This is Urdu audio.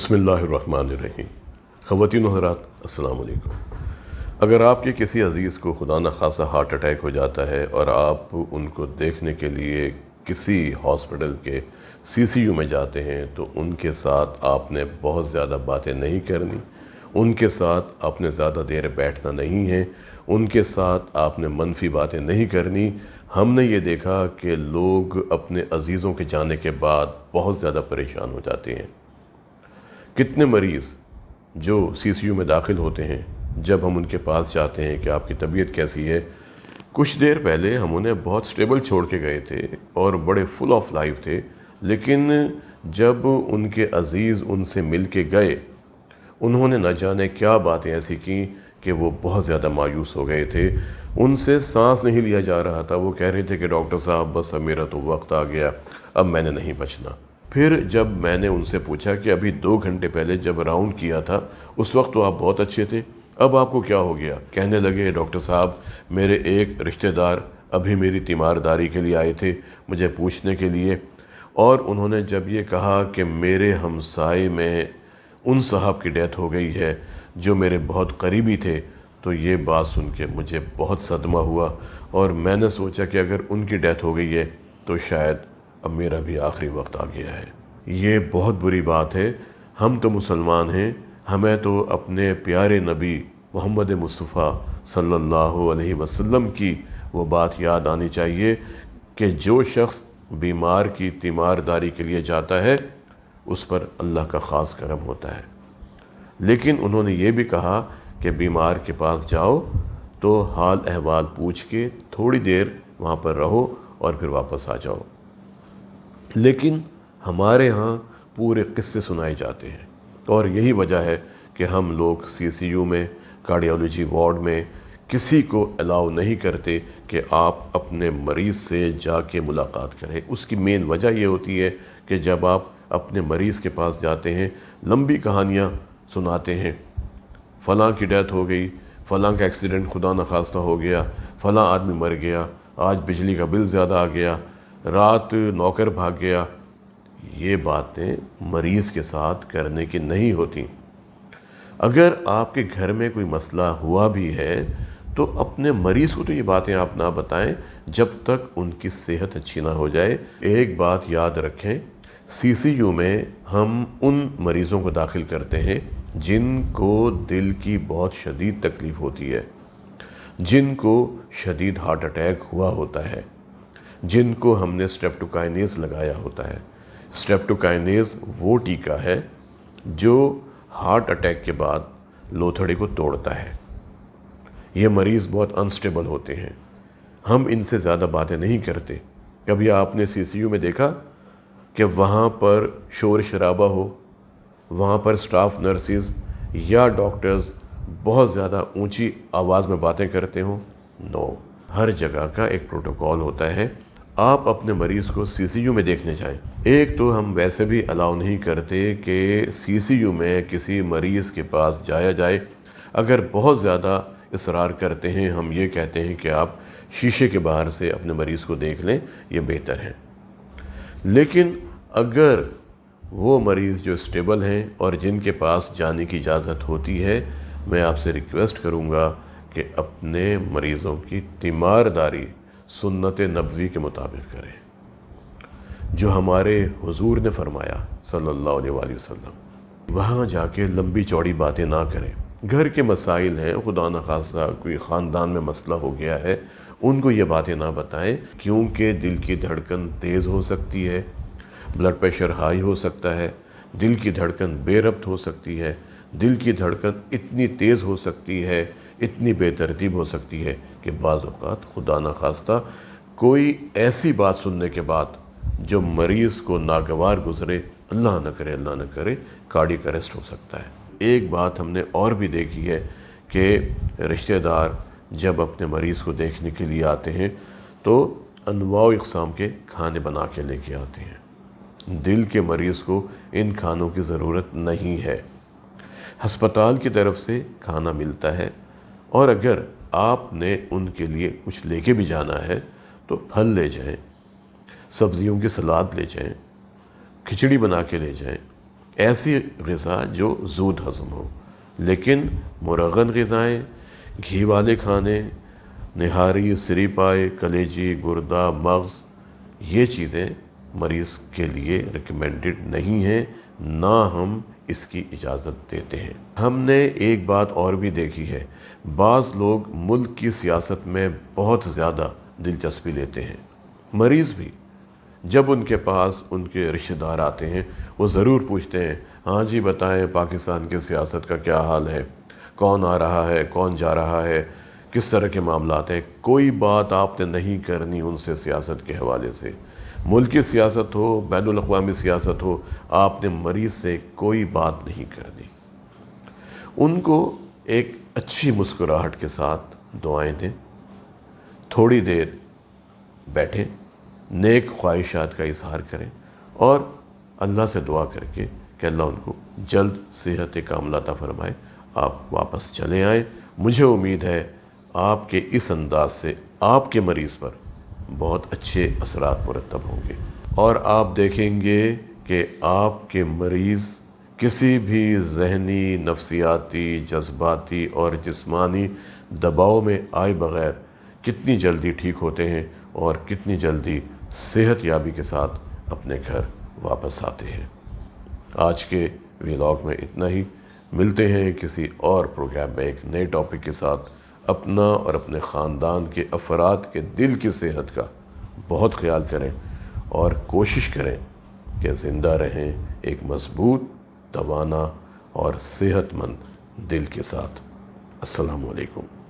بسم اللہ الرحمن الرحیم۔ خواتین و حضرات السلام علیکم۔ اگر آپ کے کسی عزیز کو خدا نخواستہ ہارٹ اٹیک ہو جاتا ہے اور آپ ان کو دیکھنے کے لیے کسی ہاسپٹل کے CCU میں جاتے ہیں تو ان کے ساتھ آپ نے بہت زیادہ باتیں نہیں کرنی، ان کے ساتھ آپ نے زیادہ دیر بیٹھنا نہیں ہے، ان کے ساتھ آپ نے منفی باتیں نہیں کرنی۔ ہم نے یہ دیکھا کہ لوگ اپنے عزیزوں کے جانے کے بعد بہت زیادہ پریشان ہو جاتے ہیں۔ کتنے مریض جو CCU میں داخل ہوتے ہیں، جب ہم ان کے پاس جاتے ہیں کہ آپ کی طبیعت کیسی ہے، کچھ دیر پہلے ہم انہیں بہت سٹیبل چھوڑ کے گئے تھے اور بڑے فل آف لائف تھے، لیکن جب ان کے عزیز ان سے مل کے گئے، انہوں نے نہ جانے کیا باتیں ایسی کیں کہ وہ بہت زیادہ مایوس ہو گئے تھے۔ ان سے سانس نہیں لیا جا رہا تھا۔ وہ کہہ رہے تھے کہ ڈاکٹر صاحب بس اب میرا تو وقت آ گیا، اب میں نے نہیں بچنا۔ پھر جب میں نے ان سے پوچھا کہ ابھی 2 گھنٹے پہلے جب راؤنڈ کیا تھا اس وقت تو آپ بہت اچھے تھے، اب آپ کو کیا ہو گیا؟ کہنے لگے ڈاکٹر صاحب میرے ایک رشتہ دار ابھی میری تیمارداری کے لیے آئے تھے مجھے پوچھنے کے لیے، اور انہوں نے جب یہ کہا کہ میرے ہمسائے میں ان صاحب کی ڈیتھ ہو گئی ہے جو میرے بہت قریبی تھے، تو یہ بات سن کے مجھے بہت صدمہ ہوا، اور میں نے سوچا کہ اگر ان کی ڈیتھ ہو گئی ہے تو شاید اب میرا بھی آخری وقت آ گیا ہے۔ یہ بہت بری بات ہے۔ ہم تو مسلمان ہیں، ہمیں تو اپنے پیارے نبی محمد مصطفیٰ صلی اللہ علیہ وسلم کی وہ بات یاد آنی چاہیے کہ جو شخص بیمار کی تیمارداری کے لیے جاتا ہے اس پر اللہ کا خاص کرم ہوتا ہے۔ لیکن انہوں نے یہ بھی کہا کہ بیمار کے پاس جاؤ تو حال احوال پوچھ کے تھوڑی دیر وہاں پر رہو اور پھر واپس آ جاؤ۔ لیکن ہمارے ہاں پورے قصے سنائے جاتے ہیں، اور یہی وجہ ہے کہ ہم لوگ CCU میں، کارڈیالوجی وارڈ میں کسی کو الاؤ نہیں کرتے کہ آپ اپنے مریض سے جا کے ملاقات کریں۔ اس کی مین وجہ یہ ہوتی ہے کہ جب آپ اپنے مریض کے پاس جاتے ہیں لمبی کہانیاں سناتے ہیں، فلاں کی ڈیتھ ہو گئی، فلاں کا ایکسیڈنٹ خدا نخواستہ ہو گیا، فلاں آدمی مر گیا، آج بجلی کا بل زیادہ آ گیا، رات نوکر بھاگ گیا۔ یہ باتیں مریض کے ساتھ کرنے کی نہیں ہوتی۔ اگر آپ کے گھر میں کوئی مسئلہ ہوا بھی ہے تو اپنے مریض کو تو یہ باتیں آپ نہ بتائیں جب تک ان کی صحت اچھی نہ ہو جائے۔ ایک بات یاد رکھیں، CCU میں ہم ان مریضوں کو داخل کرتے ہیں جن کو دل کی بہت شدید تکلیف ہوتی ہے، جن کو شدید ہارٹ اٹیک ہوا ہوتا ہے، جن کو ہم نے اسٹریپٹوکائنیز لگایا ہوتا ہے۔ اسٹریپٹوکائنیز وہ ٹیکہ ہے جو ہارٹ اٹیک کے بعد لوتھڑی کو توڑتا ہے۔ یہ مریض بہت انسٹیبل ہوتے ہیں، ہم ان سے زیادہ باتیں نہیں کرتے۔ کبھی آپ نے CCU میں دیکھا کہ وہاں پر شور شرابہ ہو، وہاں پر سٹاف نرسز یا ڈاکٹرز بہت زیادہ اونچی آواز میں باتیں کرتے ہوں؟ نو، ہر جگہ کا ایک پروٹوکول ہوتا ہے۔ آپ اپنے مریض کو CCU میں دیکھنے جائیں۔ ایک تو ہم ویسے بھی الاؤ نہیں کرتے کہ CCU میں کسی مریض کے پاس جایا جائے۔ اگر بہت زیادہ اصرار کرتے ہیں ہم یہ کہتے ہیں کہ آپ شیشے کے باہر سے اپنے مریض کو دیکھ لیں، یہ بہتر ہے۔ لیکن اگر وہ مریض جو اسٹیبل ہیں اور جن کے پاس جانے کی اجازت ہوتی ہے، میں آپ سے ریکویسٹ کروں گا کہ اپنے مریضوں کی تیمارداری سنت نبوی کے مطابق کریں، جو ہمارے حضور نے فرمایا صلی اللہ علیہ وآلہ وسلم۔ وہاں جا کے لمبی چوڑی باتیں نہ کریں۔ گھر کے مسائل ہیں، خدا نخواستہ کوئی خاندان میں مسئلہ ہو گیا ہے، ان کو یہ باتیں نہ بتائیں، کیونکہ دل کی دھڑکن تیز ہو سکتی ہے، بلڈ پریشر ہائی ہو سکتا ہے، دل کی دھڑکن بے ربط ہو سکتی ہے، دل کی دھڑکن اتنی تیز ہو سکتی ہے، اتنی بے ترتیب ہو سکتی ہے کہ بعض اوقات خدا نخواستہ کوئی ایسی بات سننے کے بعد جو مریض کو ناگوار گزرے، اللہ نہ کرے کارڈیک اریسٹ ہو سکتا ہے۔ ایک بات ہم نے اور بھی دیکھی ہے کہ رشتہ دار جب اپنے مریض کو دیکھنے کے لیے آتے ہیں تو انواع و اقسام کے کھانے بنا کے لے کے آتے ہیں۔ دل کے مریض کو ان کھانوں کی ضرورت نہیں ہے، ہسپتال کی طرف سے کھانا ملتا ہے، اور اگر آپ نے ان کے لیے کچھ لے کے بھی جانا ہے تو پھل لے جائیں، سبزیوں کی سلاد لے جائیں، کھچڑی بنا کے لے جائیں، ایسی غذا جو زود ہضم ہو، لیکن مرغن غذائیں، گھی والے کھانے، نہاری، سری پائے، کلیجی، گردہ، مغز، یہ چیزیں مریض کے لیے ریکمینڈڈ نہیں ہیں، نہ ہم اس کی اجازت دیتے ہیں۔ ہم نے ایک بات اور بھی دیکھی ہے، بعض لوگ ملک کی سیاست میں بہت زیادہ دلچسپی لیتے ہیں۔ مریض بھی جب ان کے پاس ان کے رشتہ دار آتے ہیں، وہ ضرور پوچھتے ہیں، ہاں جی بتائیں پاکستان کی سیاست کا کیا حال ہے، کون آ رہا ہے، کون جا رہا ہے، کس طرح کے معاملات ہیں۔ کوئی بات آپ نے نہیں کرنی ان سے سیاست کے حوالے سے، ملکی سیاست ہو، بین الاقوامی سیاست ہو، آپ نے مریض سے کوئی بات نہیں کرنی۔ ان کو ایک اچھی مسکراہٹ کے ساتھ دعائیں دیں، تھوڑی دیر بیٹھیں، نیک خواہشات کا اظہار کریں اور اللہ سے دعا کر کے کہ اللہ ان کو جلد صحت کاملہ عطا فرمائے، آپ واپس چلے آئیں۔ مجھے امید ہے آپ کے اس انداز سے آپ کے مریض پر بہت اچھے اثرات مرتب ہوں گے، اور آپ دیکھیں گے کہ آپ کے مریض کسی بھی ذہنی، نفسیاتی، جذباتی اور جسمانی دباؤ میں آئے بغیر کتنی جلدی ٹھیک ہوتے ہیں اور کتنی جلدی صحت یابی کے ساتھ اپنے گھر واپس آتے ہیں۔ آج کے ویلاگ میں اتنا ہی، ملتے ہیں کسی اور پروگرام میں ایک نئے ٹاپک کے ساتھ۔ اپنا اور اپنے خاندان کے افراد کے دل کی صحت کا بہت خیال کریں اور کوشش کریں کہ زندہ رہیں ایک مضبوط، توانا اور صحت مند دل کے ساتھ۔ السلام علیکم۔